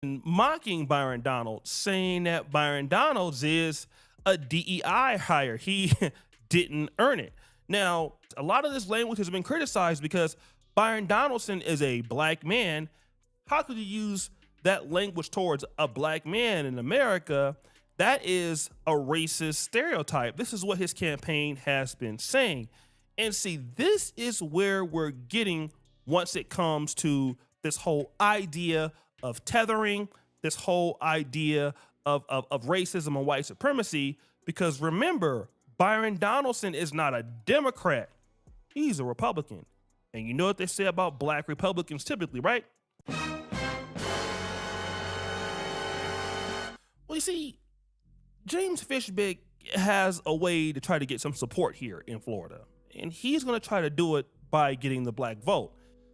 mocking Byron Donalds, saying that Byron Donalds is a DEI hire. He didn't earn it. Now, a lot of this language has been criticized because Byron Donaldson is a black man. How could you use that language towards a black man in America? That is a racist stereotype. This is what his campaign has been saying. And see, this is where we're getting once it comes to this whole idea of tethering, this whole idea of racism and white supremacy. Because remember, Byron Donaldson is not a Democrat. He's a Republican. And you know what they say about black Republicans typically, right? Well, you see, James Fishbeck has a way to try to get some support here in Florida. And he's going to try to do it by getting the black vote.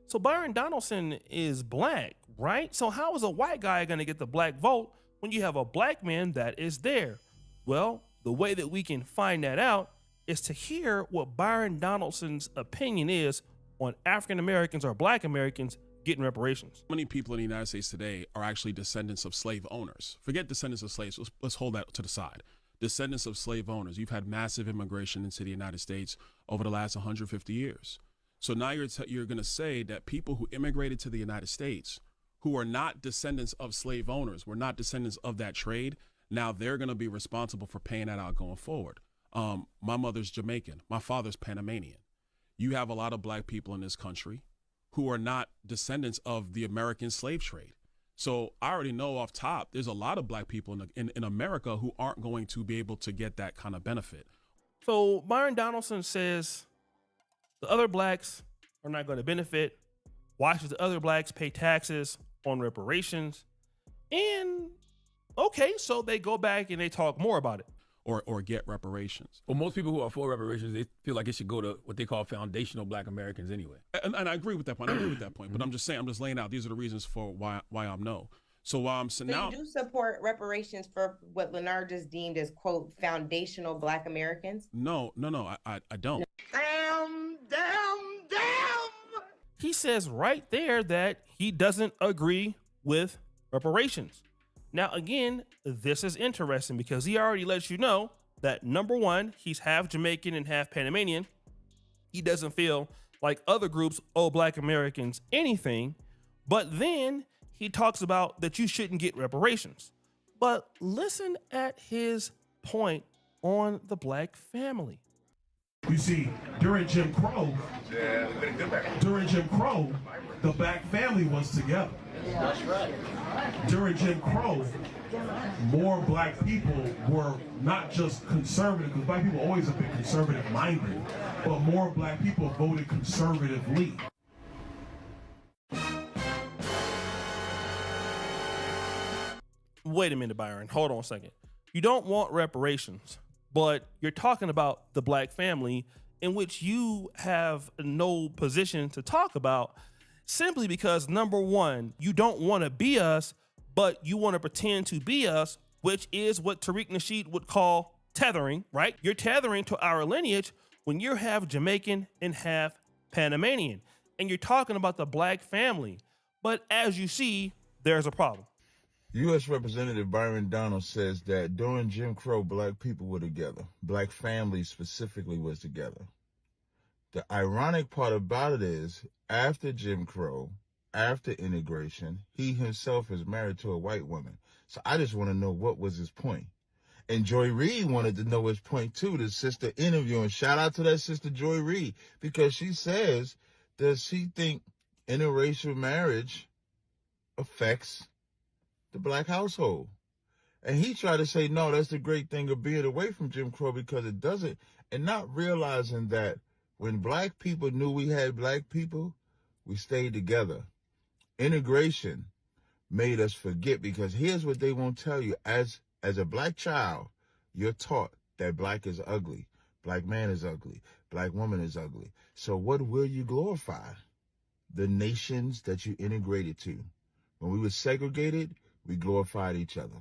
So Byron Donaldson is black, right? So how is a white guy going to get the black vote when you have a black man that is there? Well, the way that we can find that out is to hear what Byron Donaldson's opinion is on African Americans or black Americans getting reparations. Many people in the United States today are actually descendants of slave owners. Forget descendants of slaves. Let's hold that to the side. Descendants of slave owners. You've had massive immigration into the United States over the last 150 years. So now you're going to say that people who immigrated to the United States, who are not descendants of slave owners, were not descendants of that trade, now they're going to be responsible for paying that out going forward. My mother's Jamaican. My father's Panamanian. You have a lot of black people in this country who are not descendants of the American slave trade. So I already know off top, there's a lot of black people in America who aren't going to be able to get that kind of benefit. So Byron Donaldson says the other blacks are not going to benefit. Why should the other blacks pay taxes on reparations? And okay, so they go back and they talk more about it. Or get reparations. Well, most people who are for reparations, they feel like it should go to what they call foundational black Americans anyway. And I agree with that point. But I'm just saying, I'm just laying out, these are the reasons for why I'm no. So so now you do support reparations for what Leonard just deemed as, quote, foundational black Americans? No, I don't. Damn. He says right there that he doesn't agree with reparations. Now, again, this is interesting because he already lets you know that, number one, he's half Jamaican and half Panamanian. He doesn't feel like other groups owe black Americans anything. But then he talks about that you shouldn't get reparations. But listen at his point on the black family. You see, during Jim Crow, the black family was together. That's right. During Jim Crow, more black people were not just conservative, because black people always have been conservative minded, but more black people voted conservatively. Wait a minute, Byron. Hold on a second. You don't want reparations, but you're talking about the black family, in which you have no position to talk about, simply because, number one, you don't want to be us, but you want to pretend to be us, which is what Tariq Nasheed would call tethering, right? You're tethering to our lineage when you're half Jamaican and half Panamanian, and you're talking about the black family. But as you see, there's a problem. U.S. Representative Byron Donald says that during Jim Crow, black people were together. Black families specifically was together. The ironic part about it is, after Jim Crow, after integration, he himself is married to a white woman. So I just want to know, what was his point? And Joy Reid wanted to know his point too, the sister interviewing. Shout out to that sister Joy Reid, because she says that she think interracial marriage affects the black household. And he tried to say, no, that's the great thing of being away from Jim Crow, because it doesn't. And not realizing that when black people knew we had black people, we stayed together. Integration made us forget, because here's what they won't tell you. As a black child, you're taught that black is ugly, black man is ugly, black woman is ugly. So what will you glorify? The nations that you integrated to. When we were segregated, we glorified each other.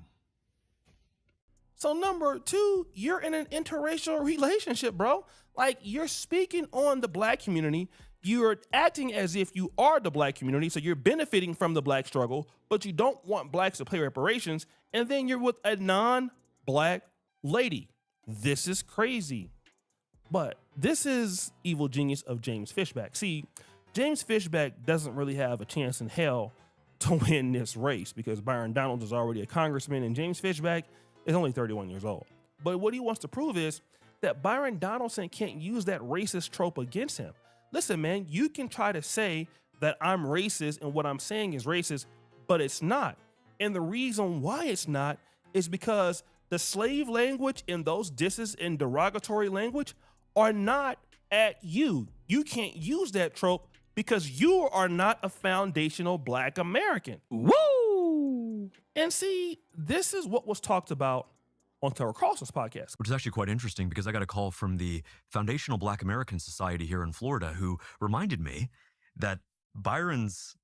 So number two, you're in an interracial relationship, bro. Like, you're speaking on the black community, you're acting as if you are the black community, so you're benefiting from the black struggle, but you don't want blacks to pay reparations, and then you're with a non-black lady. This is crazy. But this is evil genius of James Fishback. See, James Fishback doesn't really have a chance in hell to win this race because Byron Donalds is already a congressman and James Fishback is only 31 years old. But what he wants to prove is that Byron Donaldson can't use that racist trope against him. Listen, man, you can try to say that I'm racist and what I'm saying is racist, but it's not. And the reason why it's not is because the slave language and those disses and derogatory language are not at you. You can't use that trope because you are not a foundational black American. Woo! And see, this is what was talked about on Tucker Carlson's podcast. Which is actually quite interesting because I got a call from the Foundational Black American Society here in Florida who reminded me that Byron's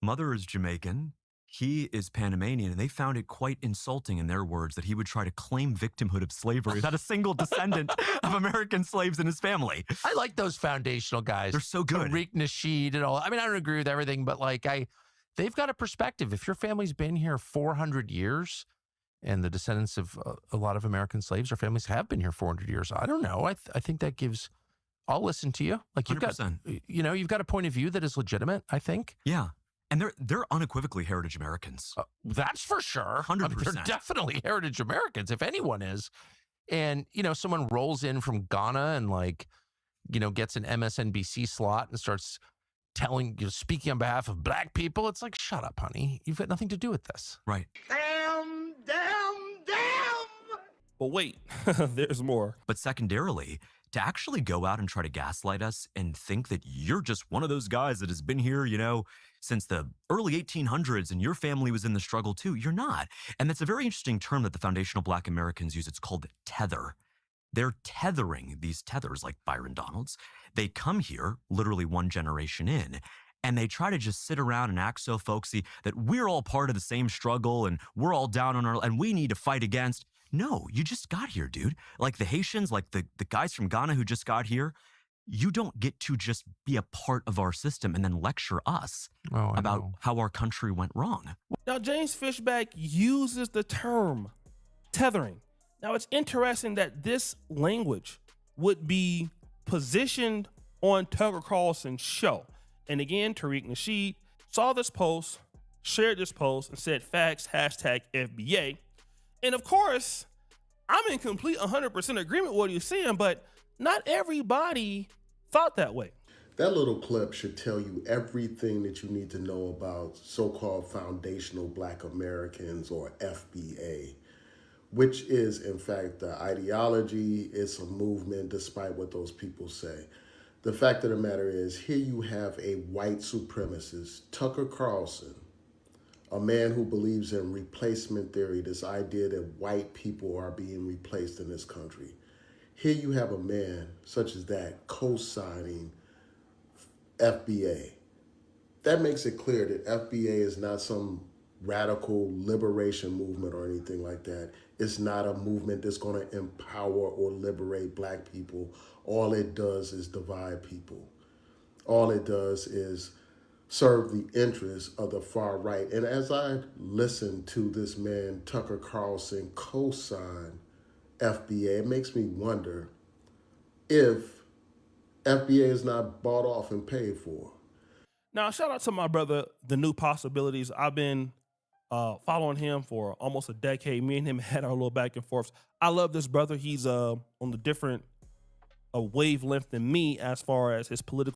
mother is Jamaican, he is Panamanian, and they found it quite insulting in their words that he would try to claim victimhood of slavery without a single descendant of American slaves in his family. I like those foundational guys. They're so good. Tariq Nasheed and all. I mean, I don't agree with everything, but like they've got a perspective. If your family's been here 400 years, and the descendants of a lot of American slaves or families have been here 400 years, I don't know. I think that gives. I'll listen to you. Like you've 100%. got, you've got a point of view that is legitimate. I think. Yeah. And they're unequivocally heritage Americans. That's for sure. 100%. They're definitely heritage Americans, if anyone is. And, someone rolls in from Ghana and gets an MSNBC slot and starts speaking on behalf of black people. It's like, shut up, honey. You've got nothing to do with this. Right. Damn. But wait, there's more. But secondarily, to actually go out and try to gaslight us and think that you're just one of those guys that has been here, since the early 1800s and your family was in the struggle too, you're not. And that's a very interesting term that the Foundational Black Americans use. It's called tether. They're tethering these tethers like Byron Donalds. They come here literally one generation in, and they try to just sit around and act so folksy that we're all part of the same struggle and we're all down on and we need to fight against. No, you just got here, dude. Like the Haitians, like the guys from Ghana who just got here, you don't get to just be a part of our system and then lecture us about how our country went wrong. Now, James Fishback uses the term tethering. Now, it's interesting that this language would be positioned on Tucker Carlson's show. And again, Tariq Nasheed saw this post, shared this post, and said facts, #FBA. And of course, I'm in complete 100% agreement with what he's saying, but not everybody thought that way. That little clip should tell you everything that you need to know about so-called Foundational Black Americans, or FBA, which is, in fact, the ideology. It's a movement, despite what those people say. The fact of the matter is, here you have a white supremacist, Tucker Carlson, a man who believes in replacement theory, this idea that white people are being replaced in this country. Here you have a man such as that co-signing FBA. That makes it clear that FBA is not some radical liberation movement or anything like that. It's not a movement that's going to empower or liberate black people. All it does is divide people. All it does is serve the interests of the far right. And as I listen to this man, Tucker Carlson, co-sign FBA, it makes me wonder if FBA is not bought off and paid for. Now, shout out to my brother, The New Possibilities. I've been following him for almost a decade. Me and him had our little back and forths. I love this brother. He's on a different wavelength than me as far as his political